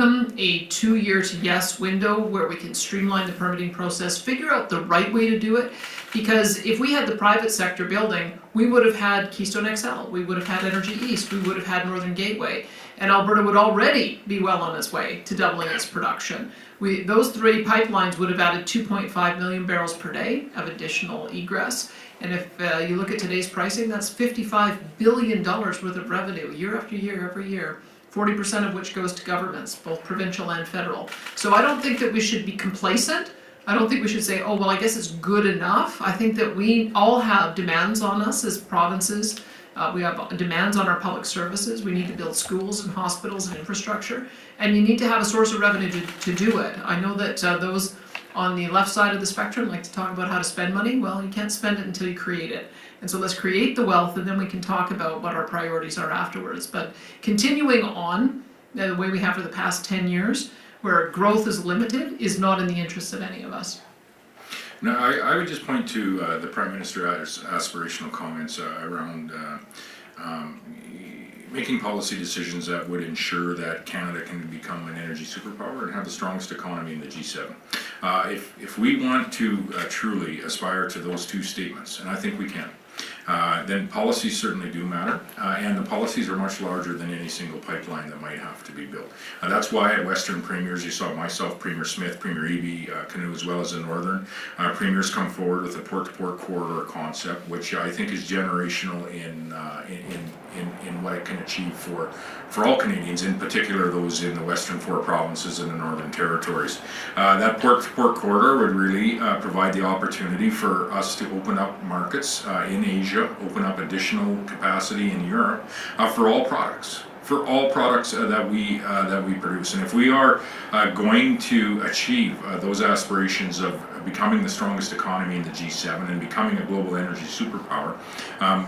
A 2-year to yes window where we can streamline the permitting process, figure out the right way to do it, because if we had the private sector building, we would have had Keystone XL, we would have had Energy East, we would have had Northern Gateway, and Alberta would already be well on its way to doubling its production. Those 3 pipelines would have added 2.5 million barrels per day of additional egress, and if you look at today's pricing, that's $55 billion worth of revenue year after year, every year. 40% of which goes to governments, both provincial and federal. So I don't think that we should be complacent. I don't think we should say, oh, well, I guess it's good enough. I think that we all have demands on us as provinces. We have demands on our public services. We need to build schools and hospitals and infrastructure. And you need to have a source of revenue to do it. I know that those on the left side of the spectrum like to talk about how to spend money. Well, you can't spend it until you create it. And so let's create the wealth, and then we can talk about what our priorities are afterwards. But continuing on the way we have for the past 10 years, where growth is limited, is not in the interest of any of us. No, I would just point to the Prime Minister's aspirational comments around making policy decisions that would ensure that Canada can become an energy superpower and have the strongest economy in the G7. If we want to truly aspire to those 2 statements, and I think we can, then policies certainly do matter, and the policies are much larger than any single pipeline that might have to be built. That's why at Western Premiers you saw myself, Premier Smith, Premier Eby, Canoe, as well as the Northern Premiers come forward with a port-to-port corridor concept, which I think is generational in what it can achieve for all Canadians, in particular those in the Western 4 provinces and the Northern Territories. That port-to-port corridor would really provide the opportunity for us to open up markets in Asia, open up additional capacity in Europe for all products. That we produce. And if we are going to achieve those aspirations of becoming the strongest economy in the G7 and becoming a global energy superpower,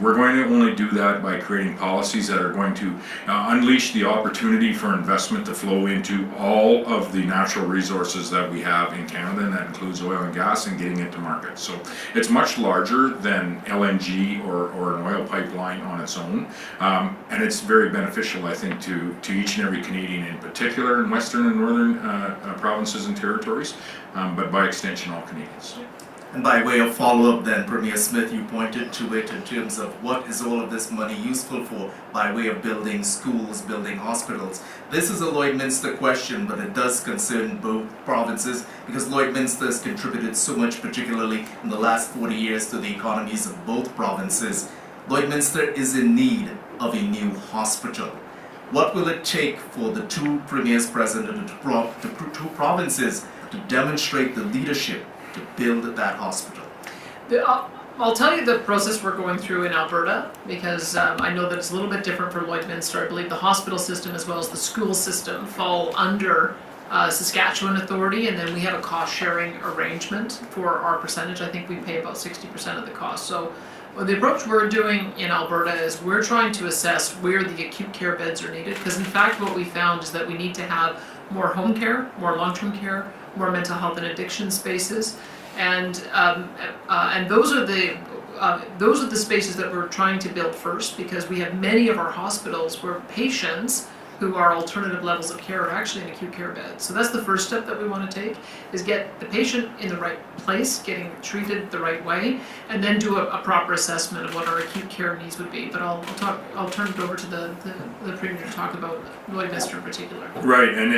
we're going to only do that by creating policies that are going to unleash the opportunity for investment to flow into all of the natural resources that we have in Canada, and that includes oil and gas, and getting it to market. So it's much larger than LNG or an oil pipeline on its own, and it's very beneficial, I think, to each and every Canadian, in particular in Western and Northern provinces and territories, but by extension all Canadians. And by way of follow-up then, Premier Smith, you pointed to it in terms of what is all of this money useful for by way of building schools, building hospitals. This is a Lloydminster question, but it does concern both provinces because Lloydminster has contributed so much, particularly in the last 40 years, to the economies of both provinces. Lloydminster is in need of a new hospital. What will it take for the 2 premiers present in the 2 provinces to demonstrate the leadership to build that hospital? I'll tell you the process we're going through in Alberta, because I know that it's a little bit different for Lloydminster. I believe the hospital system as well as the school system fall under Saskatchewan Authority, and then we have a cost-sharing arrangement for our percentage. I think we pay about 60% of the cost. So the approach we're doing in Alberta is we're trying to assess where the acute care beds are needed, because in fact what we found is that we need to have more home care, more long-term care, more mental health and addiction spaces, and those are the spaces that we're trying to build first, because we have many of our hospitals where patients who are alternative levels of care are actually in acute care beds. So that's the first step that we want to take, is get the patient in the right place, getting treated the right way, and then do a proper assessment of what our acute care needs would be. But I'll turn it over to the Premier to talk about Lloydminster in particular. Right, and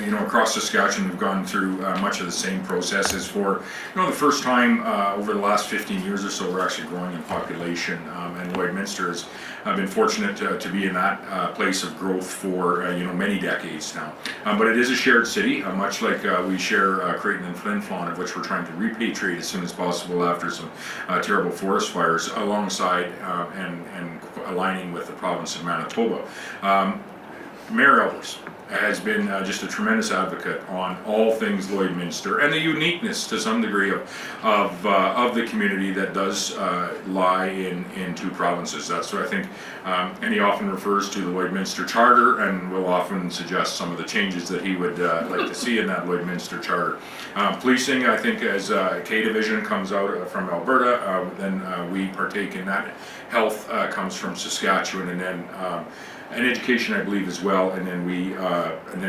you know, across Saskatchewan we've gone through much of the same processes. For the first time over the last 15 years or so, we're actually growing in population, and Lloydminster has been fortunate to be in that place of growth for many decades now. But it is a shared city, much like we share Creighton and Flin Flon, of which we're trying to repatriate as soon as possible after some terrible forest fires, alongside and aligning with the province of Manitoba. Mayor Elders has been just a tremendous advocate on all things Lloydminster and the uniqueness to some degree of the community that does lie in 2 provinces. That's what I think, and he often refers to the Lloydminster Charter, and will often suggest some of the changes that he would like to see in that Lloydminster Charter. Policing, I think, as K Division comes out from Alberta, then we partake in that. Health comes from Saskatchewan, and then and education, I believe, as well, and then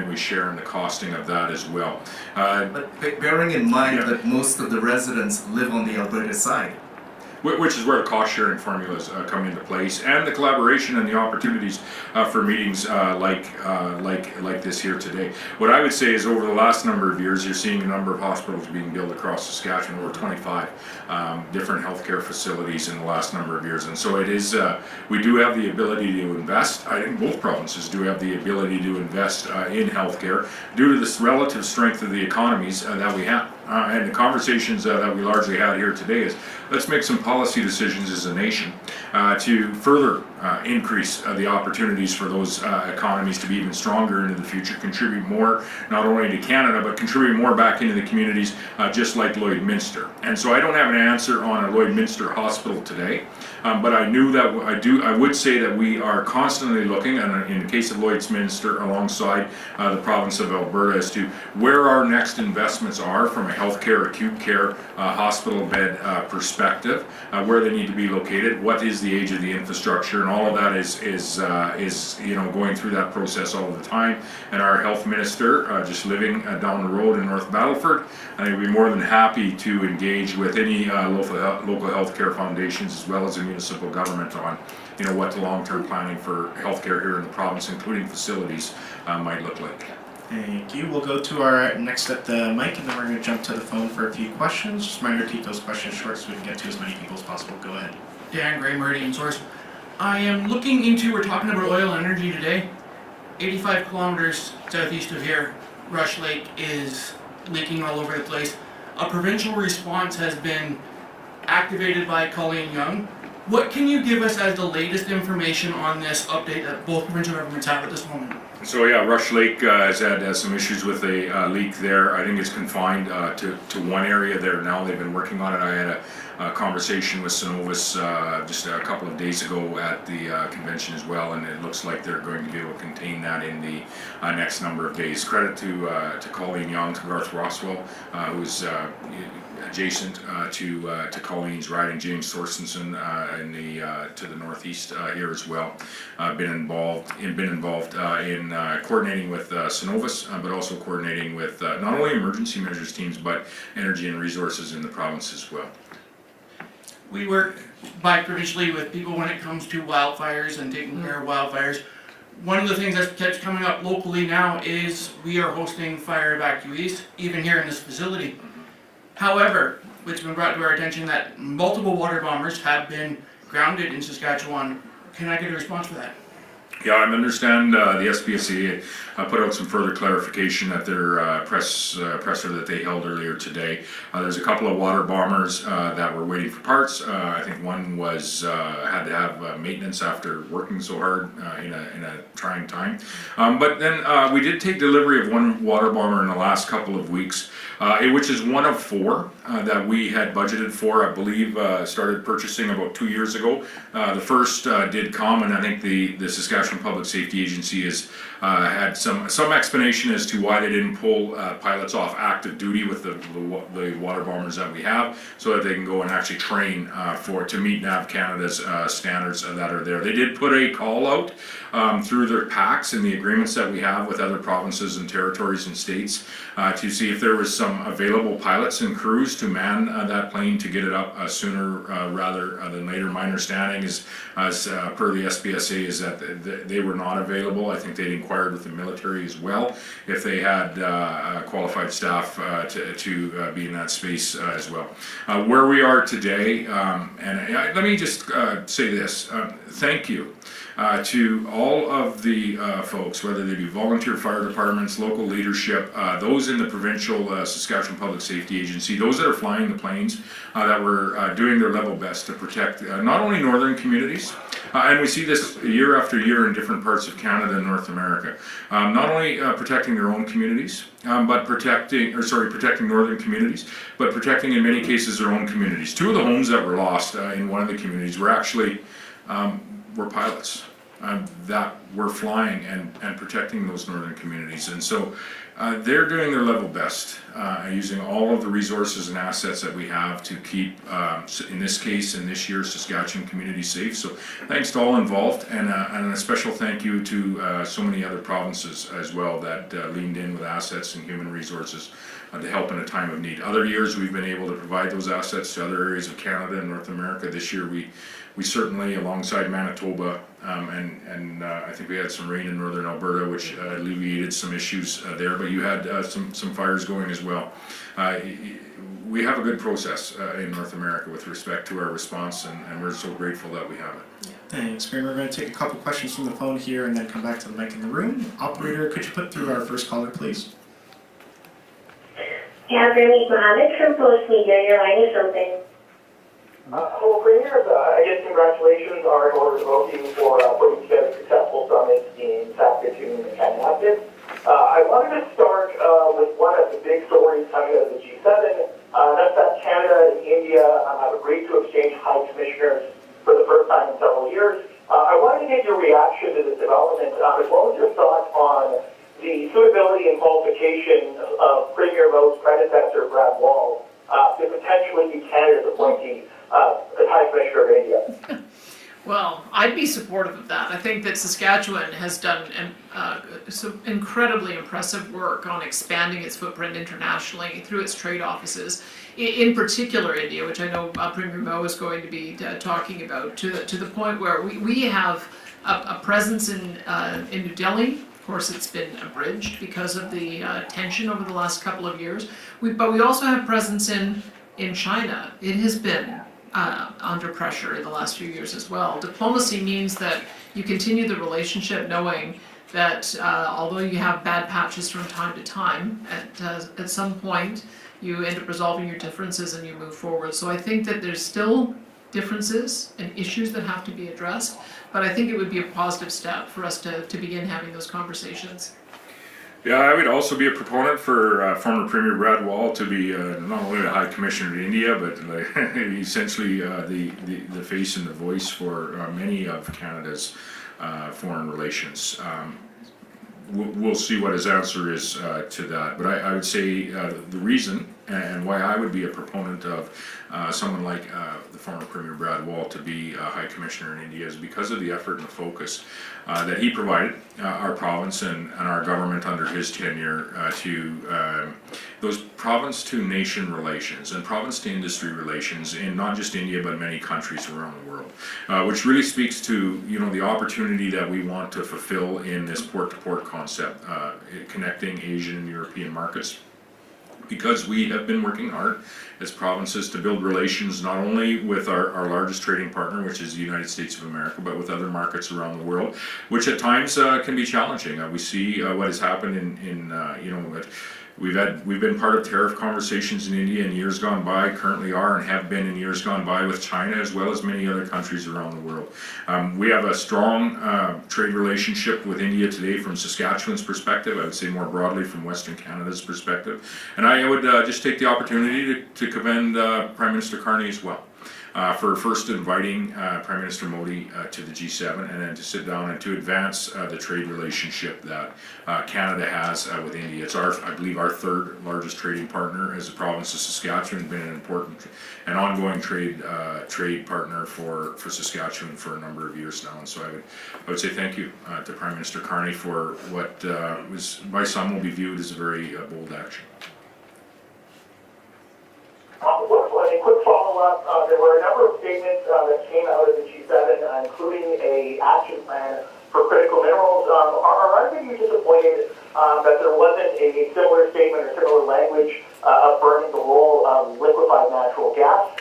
we share in the costing of that as well. But bearing in mind Yeah. that most of the residents live on the Alberta side. Which is where the cost sharing formulas come into place, and the collaboration and the opportunities for meetings like this here today. What I would say is over the last number of years, you're seeing a number of hospitals being built across Saskatchewan, over 25 different healthcare facilities in the last number of years, and so it is. We do have the ability to invest. I think both provinces do have the ability to invest in healthcare due to the relative strength of the economies that we have. And the conversations that we largely had here today is let's make some policy decisions as a nation to further increase the opportunities for those economies to be even stronger into the future, contribute more not only to Canada but contribute more back into the communities, just like Lloydminster. And so I don't have an answer on a Lloydminster hospital today, but I knew that I would say that we are constantly looking, and in the case of Lloydminster, alongside the province of Alberta, as to where our next investments are from a healthcare, acute care, hospital bed perspective, where they need to be located, what is the age of the infrastructure, and all of that is going through that process all the time. And our health minister, just living down the road in North Battleford, I think we'd be more than happy to engage with any local healthcare foundations as well as the municipal government on what the long-term planning for healthcare here in the province, including facilities, might look like. Thank you. We'll go to our next at the mic, and then we're going to jump to the phone for a few questions. Just reminder to keep those questions short so we can get to as many people as possible. Go ahead. Dan Gray, Meridian Source. I am looking into, we're talking about oil and energy today. 85 kilometers southeast of here, Rush Lake is leaking all over the place. A provincial response has been activated by Colleen Young. What can you give us as the latest information on this update that both provincial governments have at this moment? So yeah, Rush Lake has had some issues with a leak there. I think it's confined to one area there now. They've been working on it. I had a conversation with Synovus just a couple of days ago at the convention as well, and it looks like they're going to be able to contain that in the next number of days. Credit to Colleen Young, to Garth Roswell, who's adjacent to Colleen's riding, James Thorstenson to the northeast here as well. Been involved in coordinating with Synovus, but also coordinating with not only emergency measures teams but energy and resources in the province as well. We work bi-provincially with people when it comes to wildfires and taking care of wildfires. One of the things that's coming up locally now is we are hosting fire evacuees, even here in this facility. However, it's been brought to our attention that multiple water bombers have been grounded in Saskatchewan. Can I get a response for that? Yeah, I understand the SPSA put out some further clarification at their presser that they held earlier today. There's a couple of water bombers that were waiting for parts. I think one was had to have maintenance after working so hard in a trying time. But then we did take delivery of one water bomber in the last couple of weeks, which is one of four that we had budgeted for. I believe started purchasing about 2 years ago. The first did come, and I think the Saskatchewan Public Safety Agency has had some explanation as to why they didn't pull pilots off active duty with the water bombers that we have, so that they can go and actually train to meet NAV Canada's standards that are there. They did put a call out through their packs and the agreements that we have with other provinces and territories and states to see if there was some available pilots and crews to man that plane to get it up sooner rather than later. My understanding is, as per the SPSA, is that they were not available. I think they'd inquired with the military as well if they had qualified staff to be in that space as well. Where we are today, and let me just say this, thank you to all of the folks, whether they be volunteer fire departments, local leadership, those in the provincial Saskatchewan Public Safety Agency, those that are flying the planes that were doing their level best to protect not only northern communities, and we see this year after year in different parts of Canada and North America, not only protecting their own communities, but protecting northern communities, but protecting in many cases their own communities. Two of the homes that were lost in one of the communities were actually were pilots. that we're flying and protecting those northern communities. And so they're doing their level best, using all of the resources and assets that we have to keep, in this case, in this year, Saskatchewan communities safe. So thanks to all involved, and a special thank you to so many other provinces as well that leaned in with assets and human resources to help in a time of need. Other years we've been able to provide those assets to other areas of Canada and North America. This year we certainly, alongside Manitoba, and I think we had some rain in northern Alberta, which alleviated some issues there, but you had some fires going as well. We have a good process in North America with respect to our response, and we're so grateful that we have it. Thanks, Graham. We're going to take a couple questions from the phone here and then come back to the mic in the room. Operator, could you put through our first caller, please? Yeah, Gurmeet Mohammed from Post Media. Your line is open. Hello, Premier. I guess congratulations are in order to vote you for putting together a successful summit in Saskatchewan and Kananaskis. I wanted to start with one of the big stories coming out of the G7. That's that Canada and India have agreed to exchange high commissioners for the first time in several years. I wanted to get your reaction to this development, as well as your thoughts on the suitability and qualification of Premier Moe's predecessor, Brad Wall, to potentially be Canada's appointee as High Commissioner of India. Well, I'd be supportive of that. I think that Saskatchewan has done some incredibly impressive work on expanding its footprint internationally through its trade offices, in particular India, which I know Premier Moe is going to be talking about, to the point where we have a presence in New Delhi. Of course, it's been abridged because of the tension over the last couple of years. But we also have presence in China. It has been under pressure in the last few years as well. Diplomacy means that you continue the relationship knowing that although you have bad patches from time to time, at some point you end up resolving your differences and you move forward. So I think that there's still differences and issues that have to be addressed, but I think it would be a positive step for us to begin having those conversations. Yeah, I would also be a proponent for former Premier Brad Wall to be not only the High Commissioner to India, but essentially the face and the voice for many of Canada's foreign relations. We'll see what his answer is to that, but I would say the reason and why I would be a proponent of someone like the former Premier Brad Wall to be High Commissioner in India is because of the effort and the focus that he provided our province and our government under his tenure to those province to nation relations and province to industry relations in not just India but many countries around the world, which really speaks to the opportunity that we want to fulfill in this port-to-port concept, connecting Asian and European markets. Because we have been working hard as provinces to build relations not only with our largest trading partner, which is the United States of America, but with other markets around the world, which at times can be challenging. We see what has happened we've been part of tariff conversations in India in years gone by, currently are and have been in years gone by with China as well as many other countries around the world. We have a strong trade relationship with India today from Saskatchewan's perspective, I would say more broadly from Western Canada's perspective. And I would just take the opportunity to commend Prime Minister Carney as well. For first inviting Prime Minister Modi to the G7 and then to sit down and to advance the trade relationship that Canada has with India. It's I believe our third largest trading partner as the province of Saskatchewan, been an important and ongoing trade partner for Saskatchewan for a number of years now. And so I would say thank you to Prime Minister Carney for what was by some will be viewed as a very bold action. A quick follow-up, there were a number of statements that came out of the G7, including a action plan for critical minerals. Are either of you disappointed that there wasn't a similar statement or similar language affirming the role of liquefied natural gas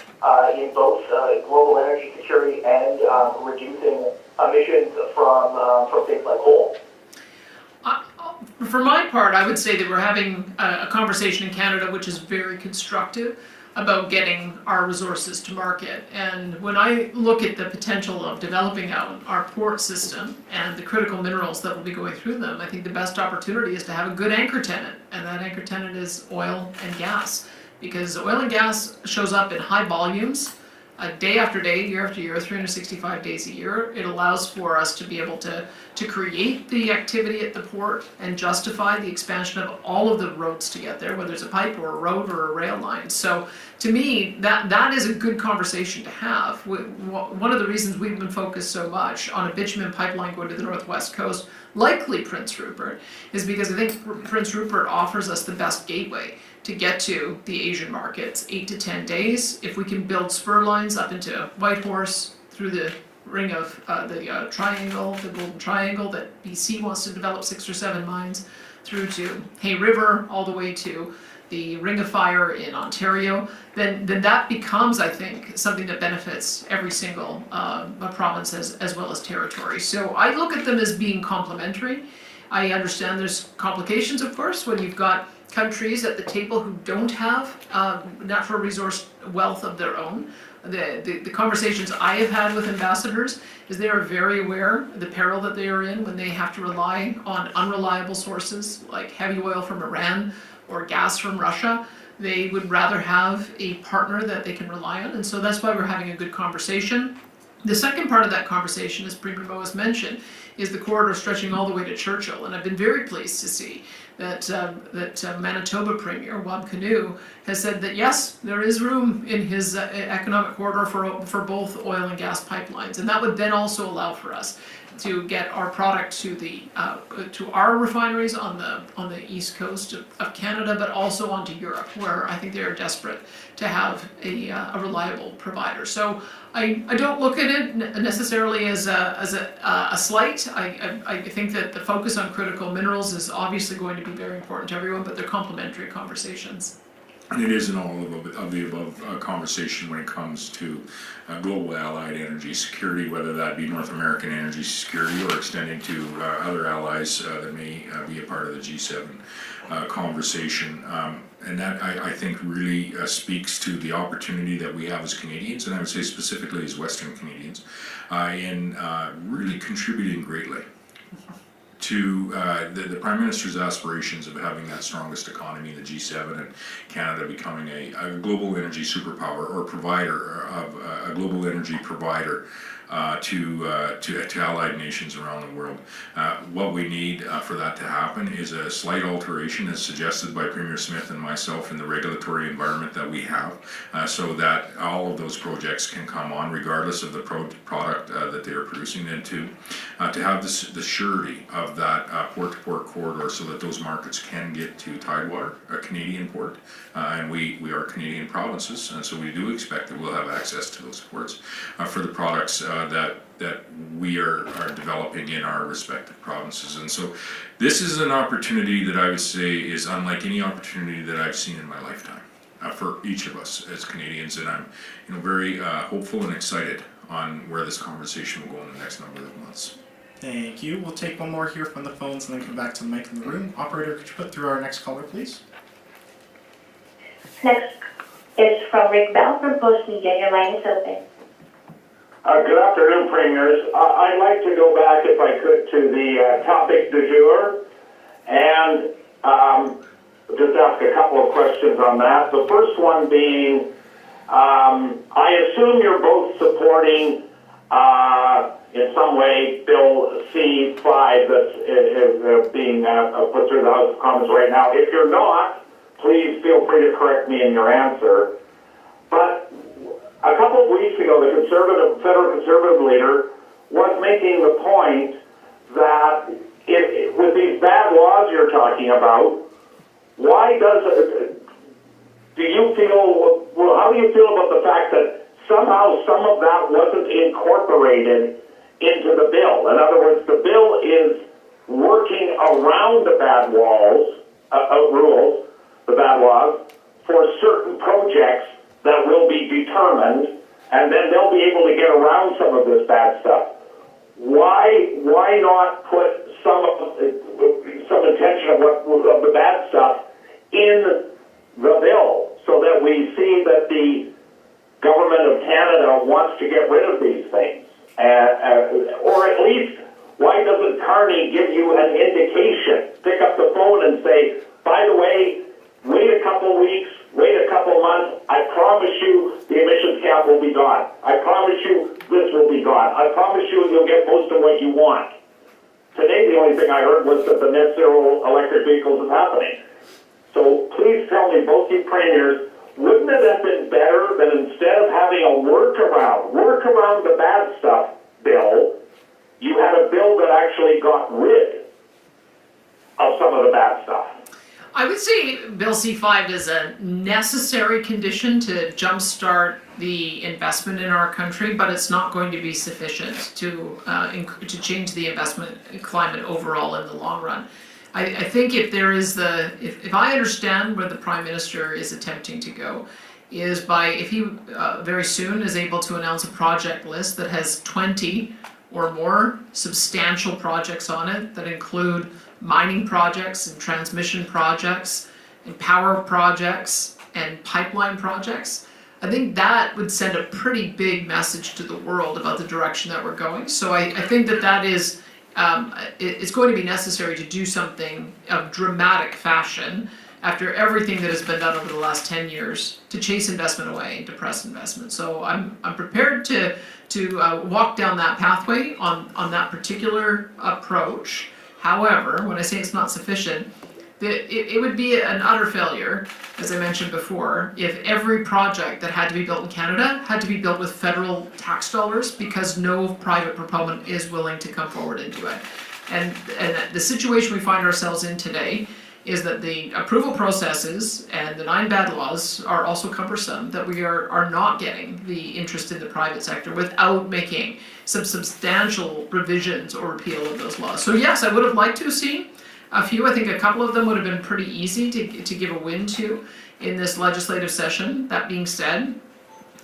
in both global energy security and reducing emissions from things like coal? For my part, I would say that we're having a conversation in Canada which is very constructive about getting our resources to market. And when I look at the potential of developing out our port system and the critical minerals that will be going through them, I think the best opportunity is to have a good anchor tenant, and that anchor tenant is oil and gas. Because oil and gas shows up in high volumes day after day, year after year, 365 days a year. It allows for us to be able to create the activity at the port and justify the expansion of all of the roads to get there, whether it's a pipe or a road or a rail line. So to me, that is a good conversation to have. One of the reasons we've been focused so much on a bitumen pipeline going to the northwest coast, likely Prince Rupert, is because I think Prince Rupert offers us the best gateway to get to the Asian markets, 8 to 10 days. If we can build spur lines up into Whitehorse through the ring of the triangle, the Golden Triangle that BC wants to develop 6 or 7 mines, through to Hay River, all the way to the Ring of Fire in Ontario, then that becomes, I think, something that benefits every single province as well as territory. So I look at them as being complementary. I understand there's complications, of course, when you've got countries at the table who don't have natural resource wealth of their own. The conversations I have had with ambassadors is they are very aware of the peril that they are in when they have to rely on unreliable sources like heavy oil from Iran or gas from Russia. They would rather have a partner that they can rely on, and so that's why we're having a good conversation. The second part of that conversation, as Premier Moe has mentioned, is the corridor stretching all the way to Churchill, and I've been very pleased to see that Manitoba Premier Wab Kinew has said that yes, there is room in his economic corridor for both oil and gas pipelines, and that would then also allow for us to get our product to the to our refineries on the east coast of Canada, but also onto Europe, where I think they are desperate to have a reliable provider. So I don't look at it necessarily as a slight. I think that the focus on critical minerals is obviously going to be very important to everyone, but they're complementary conversations. And it is an all of the above conversation when it comes to global allied energy security, whether that be North American energy security or extending to other allies that may be a part of the G7 conversation. And that, I think, really speaks to the opportunity that we have as Canadians, and I would say specifically as Western Canadians, in really contributing greatly to the Prime Minister's aspirations of having that strongest economy in the G7 and Canada becoming a global energy superpower or provider of a global energy provider to allied nations around the world. What we need for that to happen is a slight alteration as suggested by Premier Smith and myself in the regulatory environment that we have, so that all of those projects can come on regardless of the product that they are producing, and to have the surety of that port-to-port corridor so that those markets can get to Tidewater, a Canadian port, and we are Canadian provinces, and so we do expect that we'll have access to those ports for the products that we are developing in our respective provinces. And so this is an opportunity that I would say is unlike any opportunity that I've seen in my lifetime for each of us as Canadians, and I'm very hopeful and excited on where this conversation will go in the next number of months. Thank you. We'll take one more here from the phones and then come back to the mic in the room. Operator, could you put through our next caller, please? Next is from Rick Bell from Post Media. Your line is open. Good afternoon, Premiers. I'd like to go back, if I could, to the topic du jour and just ask a couple of questions on that. The first one being, I assume you're both supporting, in some way, Bill C-5 that's being put through the House of Commons right now. If you're not, please feel free to correct me in your answer. But a couple of weeks ago, the federal conservative leader was making the point that with these bad laws you're talking about, how do you feel about the fact that somehow some of that wasn't incorporated into the bill? In other words, the bill is working around the bad rules, the bad laws, for certain projects that will be determined, and then they'll be able to get around some of this bad stuff. Why not put some intention of the bad stuff in the bill so that we see that the government of Canada wants to get rid of these things? Or at least, why doesn't Carney give you an indication? Pick up the phone and say, by the way, wait a couple weeks, wait a couple months, I promise you the emissions cap will be gone. you'll get most of what you want. Today, the only thing I heard was that the net zero electric vehicles is happening. So please tell me, both you premiers, wouldn't it have been better that instead of having a work around the bad stuff bill, you had a bill that actually got rid of some of the bad stuff? I would say Bill C5 is a necessary condition to jumpstart the investment in our country, but it's not going to be sufficient to change the investment climate overall in the long run. I think if there is if I understand where the Prime Minister is attempting to go, is if he very soon is able to announce a project list that has 20 or more substantial projects on it that include mining projects and transmission projects and power projects and pipeline projects, I think that would send a pretty big message to the world about the direction that we're going. So I think that is, it's going to be necessary to do something of dramatic fashion after everything that has been done over the last 10 years to chase investment away and depress investment. So I'm prepared to walk down that pathway on that particular approach. However, when I say it's not sufficient, it would be an utter failure, as I mentioned before, if every project that had to be built in Canada had to be built with federal tax dollars because no private proponent is willing to come forward and do it. And the situation we find ourselves in today is that the approval processes and the 9 bad laws are also cumbersome, that we are not getting the interest in the private sector without making some substantial revisions or repeal of those laws. So yes, I would have liked to have seen a few. I think a couple of them would have been pretty easy to give a win to in this legislative session. That being said,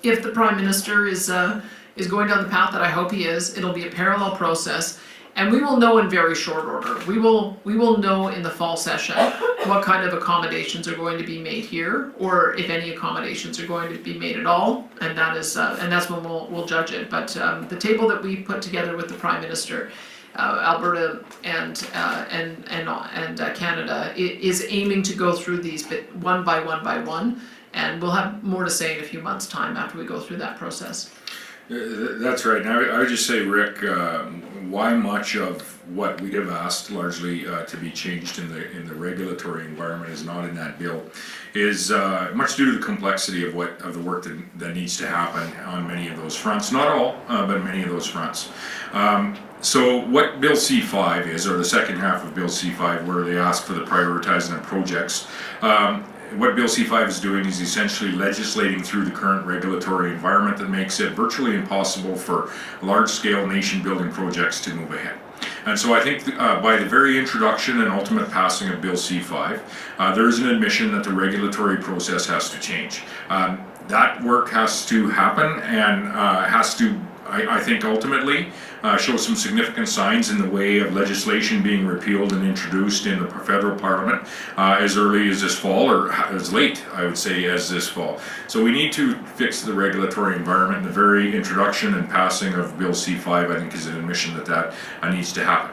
if the Prime Minister is going down the path that I hope he is, it'll be a parallel process. And we will know in very short order. We will know in the fall session what kind of accommodations are going to be made here, or if any accommodations are going to be made at all, and that's when we'll judge it. But the table that we put together with the Prime Minister, Alberta and Canada, is aiming to go through these one by one, and we'll have more to say in a few months' time after we go through that process. That's right. Now, I would just say, Rick, why much of what we have asked largely to be changed in the regulatory environment is not in that bill is much due to the complexity of the work that needs to happen on many of those fronts. Not all, but many of those fronts. So what Bill C5 is, or the second half of Bill C5, where they ask for the prioritizing of projects, what Bill C5 is doing is essentially legislating through the current regulatory environment that makes it virtually impossible for large-scale nation-building projects to move ahead. And so I think by the very introduction and ultimate passing of Bill C5, there is an admission that the regulatory process has to change. That work has to happen and has to, I think, ultimately show some significant signs in the way of legislation being repealed and introduced in the federal parliament as early as this fall, or as late, I would say, as this fall. So we need to fix the regulatory environment, and the very introduction and passing of Bill C5, I think, is an admission that needs to happen.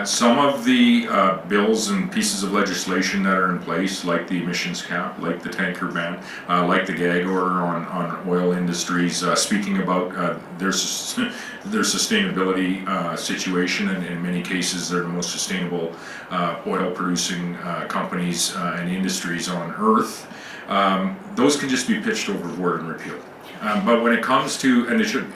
Some of the bills and pieces of legislation that are in place, like the emissions cap, like the tanker ban, like the gag order on oil industries, speaking about their sustainability situation, and in many cases they're the most sustainable oil producing companies and industries on earth, those can just be pitched overboard and repealed. But when it comes to, and it should be,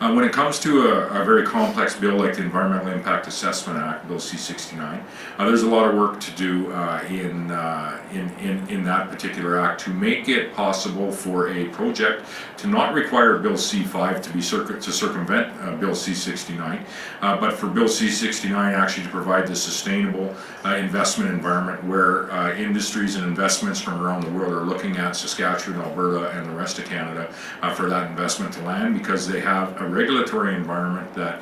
when it comes to a very complex bill like the Environmental Impact Assessment Act, Bill C-69, there's a lot of work to do in that particular act to make it possible for a project to not require Bill C-5 to circumvent Bill C-69, but for Bill C-69 actually to provide the sustainable investment environment where industries and investments from around the world are looking at Saskatchewan, Alberta, and the rest of Canada for that investment to land, because they have a regulatory environment that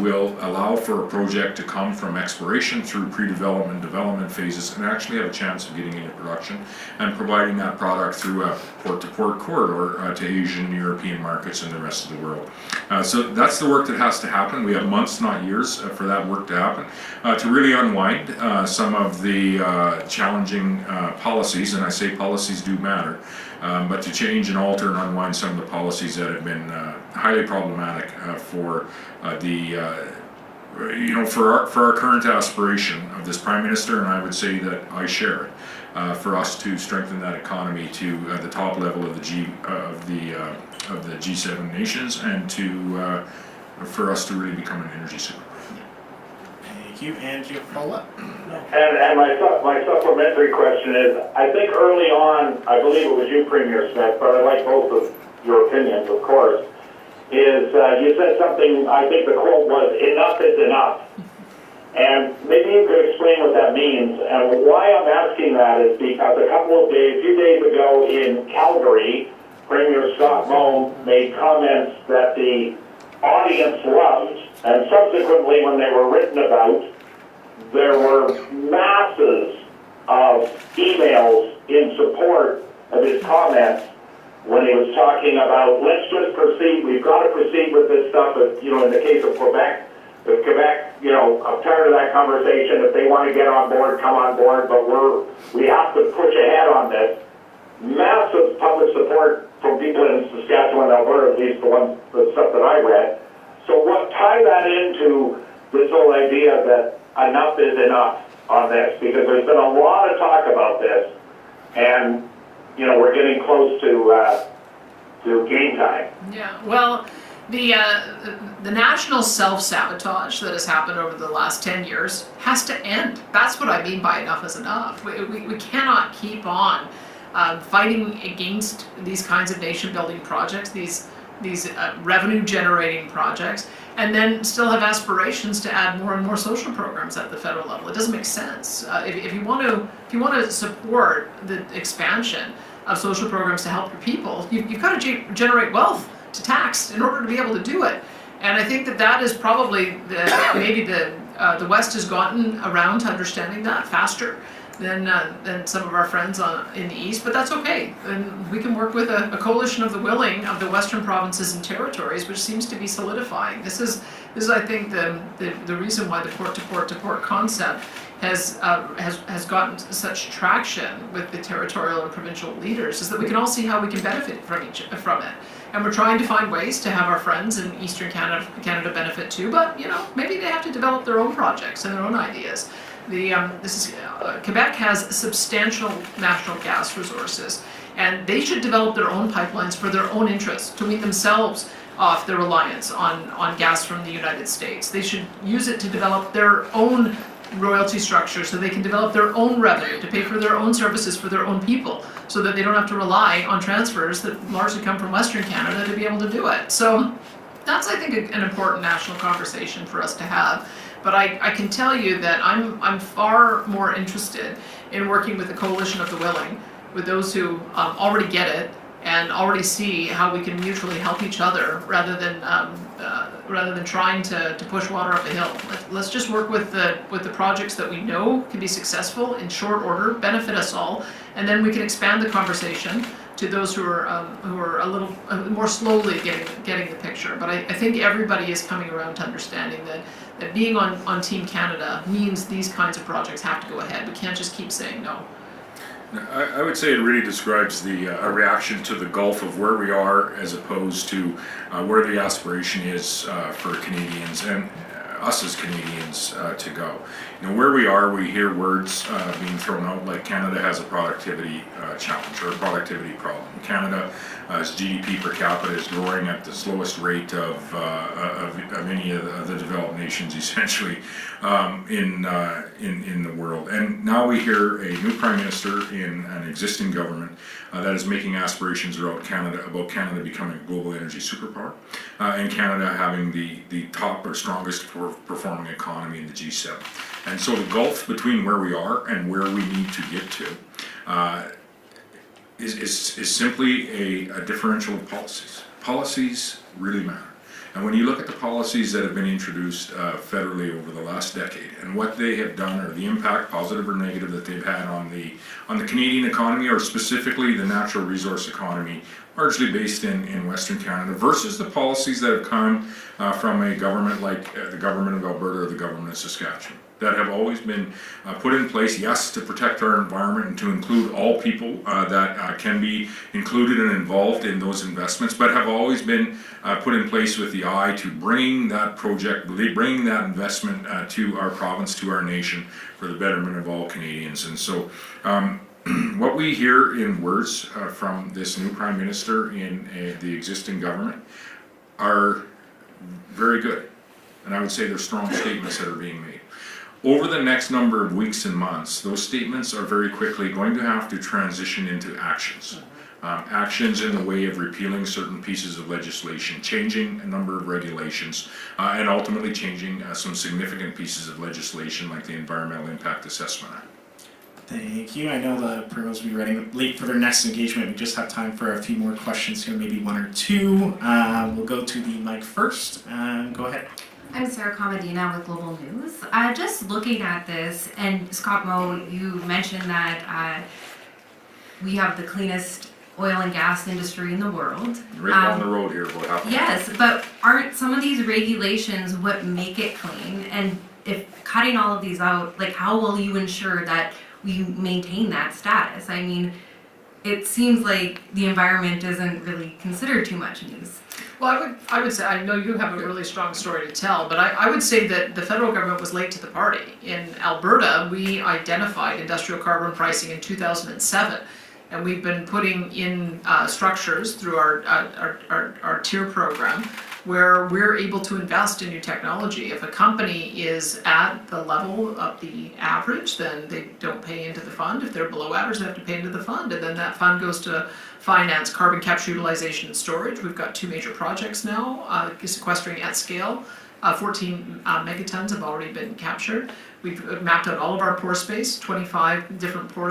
will allow for a project to come from exploration through pre-development, development phases, and actually have a chance of getting into production and providing that product through a port-to-port corridor to Asian, European markets, and the rest of the world. So that's the work that has to happen. We have months, not years, for that work to happen, to really unwind some of the challenging policies, and I say policies do matter, but to change and alter and unwind some of the policies that have been highly problematic for for our current aspiration of this Prime Minister, and I would say that I share it, for us to strengthen that economy to the top level of the G7 nations, and for us to really become an energy superpower. Thank you, and your follow-up. And my supplementary question is, I think early on, I believe it was you, Premier Smith, but I like both of your opinions, of course, is you said something, I think the quote was, enough is enough. And maybe you could explain what that means. And why I'm asking that is because a few days ago in Calgary, Premier Scott Moe made comments that the audience loved, and subsequently when they were written about, there were masses of emails in support of his comments when he was talking about, let's just proceed, we've got to proceed with this stuff, in the case of Quebec, if Quebec, I'm tired of that conversation, if they want to get on board, come on board, but we have to push ahead on this. Massive public support from people in Saskatchewan, Alberta, at least the stuff that I read. So tie that into this whole idea that enough is enough on this, because there's been a lot of talk about this, and we're getting close to game time. Yeah, well, the national self-sabotage that has happened over the last 10 years has to end. That's what I mean by enough is enough. We cannot keep on fighting against these kinds of nation-building projects, these revenue-generating projects, and then still have aspirations to add more and more social programs at the federal level. It doesn't make sense. If you want to support the expansion of social programs to help your people, you've got to generate wealth to tax in order to be able to do it. And I think that is probably maybe the West has gotten around to understanding that faster than some of our friends in the East, but that's okay. And we can work with a coalition of the willing of the Western provinces and territories, which seems to be solidifying. This is I think the reason why the port-to-port concept has gotten such traction with the territorial and provincial leaders, is that we can all see how we can benefit from it. And we're trying to find ways to have our friends in Eastern Canada benefit too, but maybe they have to develop their own projects and their own ideas. Quebec has substantial natural gas resources, and they should develop their own pipelines for their own interests, to wean themselves off their reliance on gas from the United States. They should use it to develop their own royalty structure, so they can develop their own revenue to pay for their own services for their own people, so that they don't have to rely on transfers that largely come from Western Canada to be able to do it. So that's, I think, an important national conversation for us to have. But I can tell you that I'm far more interested in working with the coalition of the willing, with those who already get it and already see how we can mutually help each other, rather than trying to push water up a hill. Let's just work with the projects that we know can be successful in short order, benefit us all, and then we can expand the conversation to those who are a little more slowly getting the picture. But I think everybody is coming around to understanding that being on Team Canada means these kinds of projects have to go ahead. We can't just keep saying no. I would say it really describes a reaction to the gulf of where we are, as opposed to where the aspiration is for Canadians and us as Canadians to go. Where we are, we hear words being thrown out like Canada has a productivity challenge or a productivity problem. Canada's GDP per capita is growing at the slowest rate of any of the developed nations, essentially, in the world. And now we hear a new Prime Minister in an existing government that is making aspirations about Canada becoming a global energy superpower, and Canada having the top or strongest performing economy in the G7. And so the gulf between where we are and where we need to get to is simply a differential of policies. Policies really matter. And when you look at the policies that have been introduced federally over the last decade, and what they have done, or the impact, positive or negative, that they've had on the Canadian economy, or specifically the natural resource economy, largely based in Western Canada, versus the policies that have come from a government like the government of Alberta or the government of Saskatchewan. that have always been put in place, yes, to protect our environment and to include all people that can be included and involved in those investments, but have always been put in place with the eye to bring that project, bring that investment to our province, to our nation, for the betterment of all Canadians. And so what we hear in words from this new Prime Minister in the existing government are very good. And I would say they're strong statements that are being made. Over the next number of weeks and months, those statements are very quickly going to have to transition into actions. Actions in the way of repealing certain pieces of legislation, changing a number of regulations, and ultimately changing some significant pieces of legislation like the Environmental Impact Assessment Act. Thank you. I know the Primos will be running late for their next engagement. We just have time for a few more questions here, maybe one or two. We'll go to the mic first. Go ahead. I'm Sarah Comadina with Global News. Just looking at this, and Scott Moe, you mentioned that we have the cleanest oil and gas industry in the world. Right down the road here, about half. Yes, but aren't some of these regulations what make it clean? And if cutting all of these out, like how will you ensure that we maintain that status? I mean, it seems like the environment isn't really considered too much in these. Well, I would say, I know you have a really strong story to tell, but I would say that the federal government was late to the party. In Alberta, we identified industrial carbon pricing in 2007, and we've been putting in structures through our tier program where we're able to invest in new technology. If a company is at the level of the average, then they don't pay into the fund. If they're below average, they have to pay into the fund, and then that fund goes to finance carbon capture, utilization, and storage. We've got 2 major projects now, sequestering at scale. 14 megatons have already been captured. We've mapped out all of our pore space, 25 different pore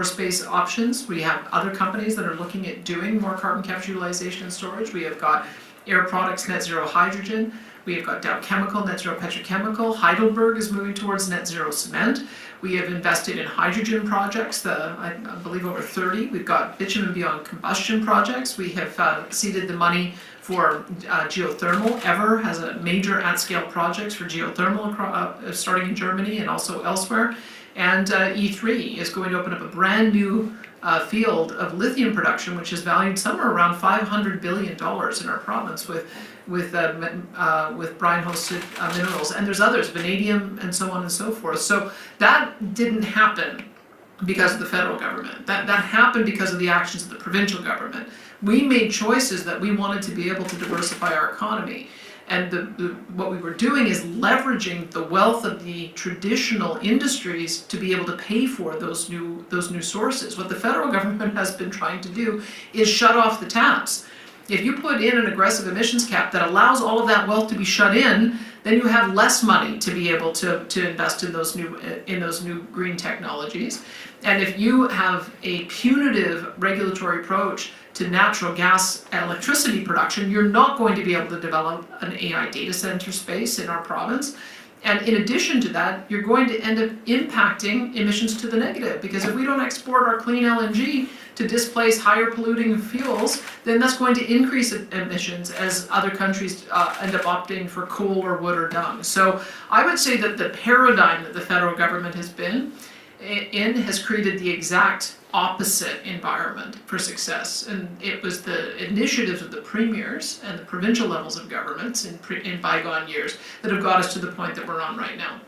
space options. We have other companies that are looking at doing more carbon capture, utilization, and storage. We have got Air Products net zero hydrogen. We have got Dow Chemical net zero petrochemical. Heidelberg is moving towards net zero cement. We have invested in hydrogen projects, I believe over 30. We've got bitumen beyond combustion projects. We have seeded the money for geothermal. Ever has a major at-scale projects for geothermal starting in Germany and also elsewhere. And E3 is going to open up a brand new field of lithium production, which is valued somewhere around $500 billion in our province with brine-hosted minerals. And there's others, vanadium and so on and so forth. So that didn't happen because of the federal government. That happened because of the actions of the provincial government. We made choices that we wanted to be able to diversify our economy. And what we were doing is leveraging the wealth of the traditional industries to be able to pay for those new sources. What the federal government has been trying to do is shut off the taps. If you put in an aggressive emissions cap that allows all of that wealth to be shut in, then you have less money to be able to invest in those new green technologies. And if you have a punitive regulatory approach to natural gas electricity production, you're not going to be able to develop an AI data center space in our province. And in addition to that, you're going to end up impacting emissions to the negative, because if we don't export our clean LNG to displace higher polluting fuels, then that's going to increase emissions as other countries end up opting for coal or wood or dung. So I would say that the paradigm that the federal government has been in has created the exact opposite environment for success, and it was the initiatives of the premiers and the provincial levels of governments in bygone years that have got us to the point that we're on right now.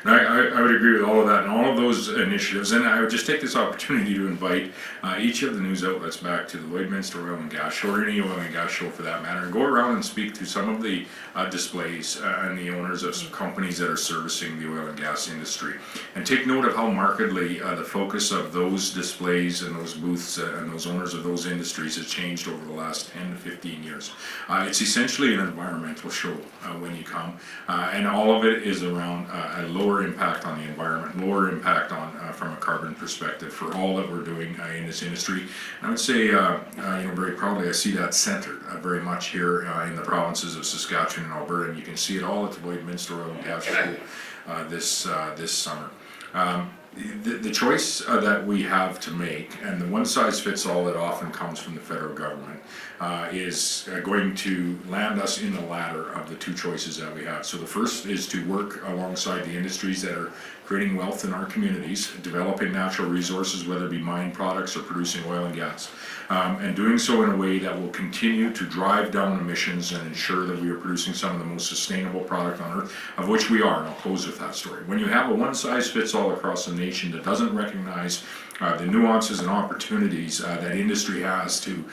And I would agree with all of that and all of those initiatives, and I would just take this opportunity to invite each of the news outlets back to the Lloydminster Oil and Gas Show, or any oil and gas show for that matter, and go around and speak to some of the displays and the owners of some companies that are servicing the oil and gas industry. And take note of how markedly the focus of those displays and those booths and those owners of those industries has changed over the last 10 to 15 years. It's essentially an environmental show when you come, and all of it is around a lower impact on the environment, lower impact on from a carbon perspective for all that we're doing in this industry. And I would say, very proudly, I see that centered very much here in the provinces of Saskatchewan and Alberta, and you can see it all at the Lloydminster Oil and Gas Show this summer. the choice that we have to make, and the one-size-fits-all that often comes from the federal government, is going to land us in the latter of the two choices that we have. So the first is to work alongside the industries that are creating wealth in our communities, developing natural resources, whether it be mine products or producing oil and gas, and doing so in a way that will continue to drive down emissions and ensure that we are producing some of the most sustainable product on earth, of which we are, and I'll close with that story. When you have a one-size-fits-all across the nation that doesn't recognize the nuances and opportunities that industry has to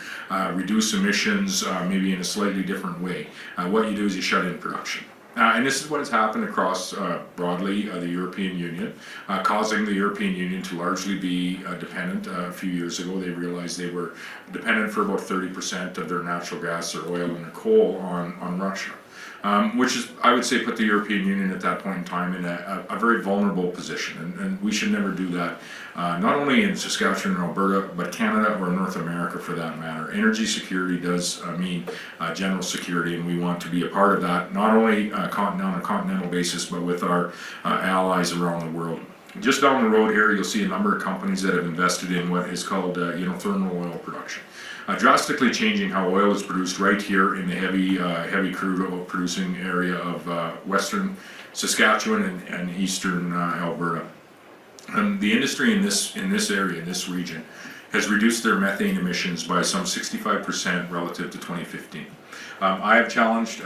reduce emissions maybe in a slightly different way, what you do is you shut in production. And this is what has happened across broadly the European Union, causing the European Union to largely be dependent. A few years ago, they realized they were dependent for about 30% of their natural gas, their oil, and their coal on Russia. Which is, I would say, put the European Union at that point in time in a very vulnerable position, and we should never do that, not only in Saskatchewan and Alberta, but Canada or North America for that matter. Energy security does mean general security, and we want to be a part of that, not only on a continental basis, but with our allies around the world. Just down the road here, you'll see a number of companies that have invested in what is called thermal oil production. Drastically changing how oil is produced right here in the heavy crude oil producing area of western Saskatchewan and eastern Alberta. And the industry in this area, in this region, has reduced their methane emissions by some 65% relative to 2015. I have challenged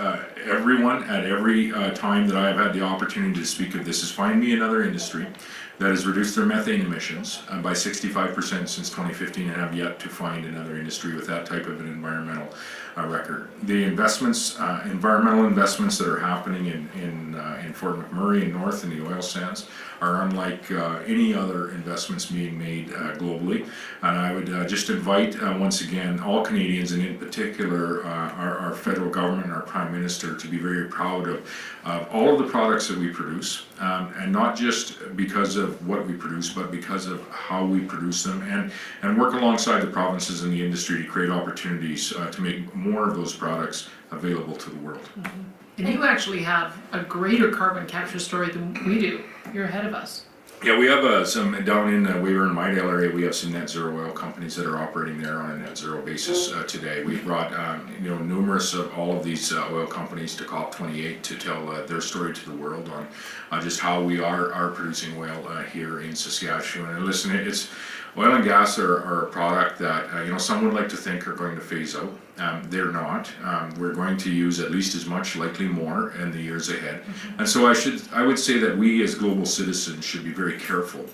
everyone at every time that I have had the opportunity to speak of this is find me another industry that has reduced their methane emissions by 65% since 2015, and have yet to find another industry with that type of an environmental record. The investments, environmental investments that are happening in Fort McMurray and north in the oil sands are unlike any other investments being made globally. And I would just invite once again all Canadians, and in particular our federal government and our Prime Minister, to be very proud of all of the products that we produce, and not just because of what we produce, but because of how we produce them, and work alongside the provinces and the industry to create opportunities to make more of those products available to the world. Mm-hmm. And you actually have a greater carbon capture story than we do. You're ahead of us. Yeah, we have some down in Weyburn, Midale area. We have some net zero oil companies that are operating there on a net zero basis today. We've brought numerous of all of these oil companies to COP28 to tell their story to the world on just how we are producing oil here in Saskatchewan. And listen, it's oil and gas are a product that some would like to think are going to phase out. They're not. We're going to use at least as much, likely more, in the years ahead. And so I would say that we as global citizens should be very careful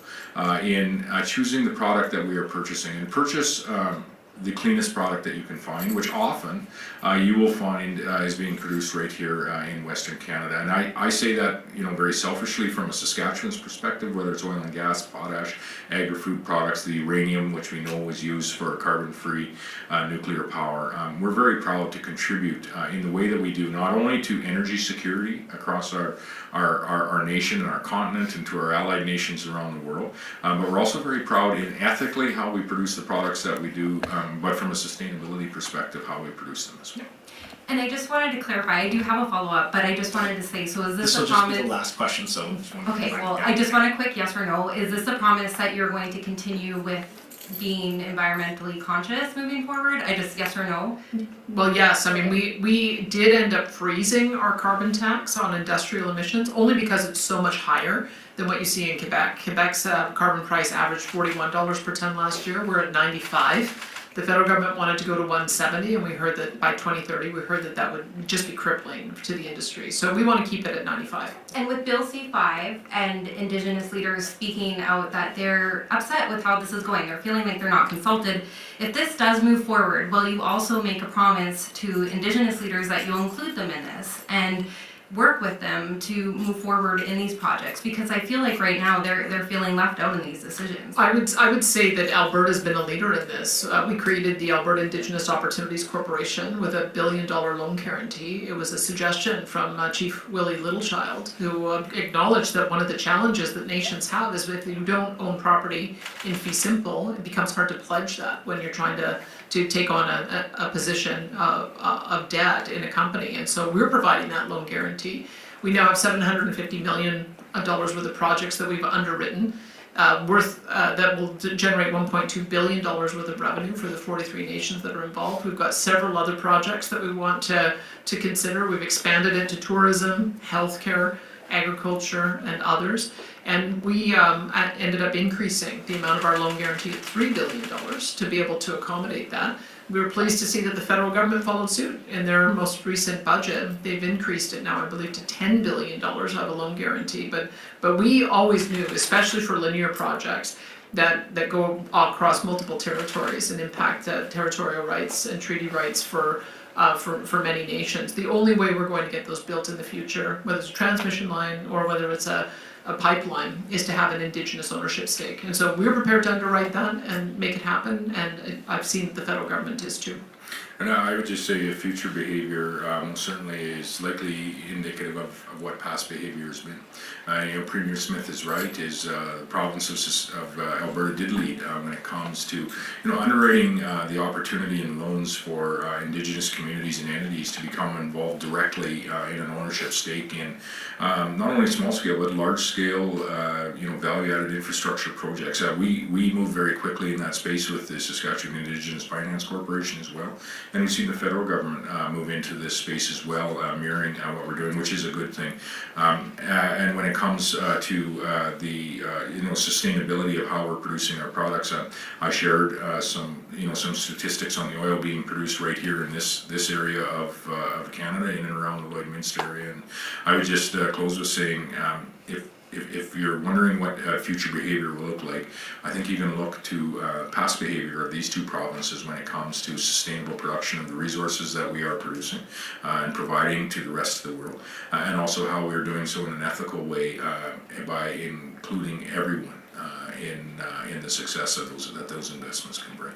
in choosing the product that we are purchasing, and purchase the cleanest product that you can find, which often you will find is being produced right here in Western Canada. And I say that very selfishly from a Saskatchewan's perspective, whether it's oil and gas, potash, agri-food products, the uranium, which we know is used for carbon-free nuclear power. We're very proud to contribute in the way that we do, not only to energy security across our nation and our continent, and to our allied nations around the world, but we're also very proud in ethically how we produce the products that we do, but from a sustainability perspective, how we produce them as well. And I just wanted to clarify, I do have a follow-up, but I just wanted to say, so is this a will promise? just be the last question, so. Okay, well, I just want a quick yes or no. Is this a promise that you're going to continue with being environmentally conscious moving forward? Yes or no? Well, yes. I mean, we did end up freezing our carbon tax on industrial emissions only because it's so much higher than what you see in Quebec. Quebec's carbon price averaged $41 per ton last year. We're at 95. The federal government wanted to go to 170, and we heard that by 2030, that would just be crippling to the industry. So we want to keep it at 95. And with Bill C5 and Indigenous leaders speaking out that they're upset with how this is going, they're feeling like they're not consulted. If this does move forward, will you also make a promise to Indigenous leaders that you'll include them in this and work with them to move forward in these projects? Because I feel like right now they're feeling left out in these decisions. I would say that Alberta's been a leader in this. We created the Alberta Indigenous Opportunities Corporation with $1 billion loan guarantee. It was a suggestion from Chief Willie Littlechild, who acknowledged that one of the challenges that nations have is if you don't own property in fee simple, it becomes hard to pledge that when you're trying to take on a position of debt in a company. And so we're providing that loan guarantee. We now have $750 million worth of projects that we've underwritten. that will generate $1.2 billion worth of revenue for the 43 nations that are involved. We've got several other projects that we want to consider. We've expanded it to tourism, healthcare, agriculture, and others. And we ended up increasing the amount of our loan guarantee to $3 billion to be able to accommodate that. We were pleased to see that the federal government followed suit in their most recent budget. They've increased it now, I believe, to $10 billion of a loan guarantee. But we always knew, especially for linear projects, that go across multiple territories and impact territorial rights and treaty rights for many nations. The only way we're going to get those built in the future, whether it's a transmission line or whether it's a pipeline, is to have an Indigenous ownership stake. And so we're prepared to underwrite that and make it happen, and I've seen that the federal government is too. And I would just say future behavior certainly is likely indicative of what past behavior has been. Premier Smith is right. The province of Alberta did lead when it comes to underwriting the opportunity and loans for Indigenous communities and entities to become involved directly in an ownership stake in not only small scale but large scale value added infrastructure projects. We moved very quickly in that space with the Saskatchewan Indigenous Finance Corporation as well. And we've seen the federal government move into this space as well, mirroring what we're doing, which is a good thing. And when it comes to the sustainability of how we're producing our products, I shared some statistics on the oil being produced right here in this area of Canada, in and around the Lloydminster area. And I would just close with saying, if you're wondering what future behavior will look like, I think you can look to past behavior of these two provinces when it comes to sustainable production of the resources that we are producing and providing to the rest of the world, and also how we're doing so in an ethical way by including everyone in the success of those investments can bring.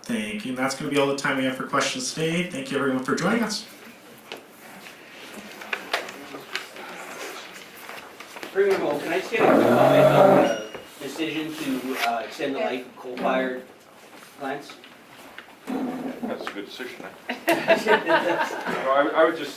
Thank you. And that's going to be all the time we have for questions today. Thank you everyone for joining us. Premier Moe, can I just get a quick comment on the decision to extend the life of coal-fired plants? That's a good decision. I would just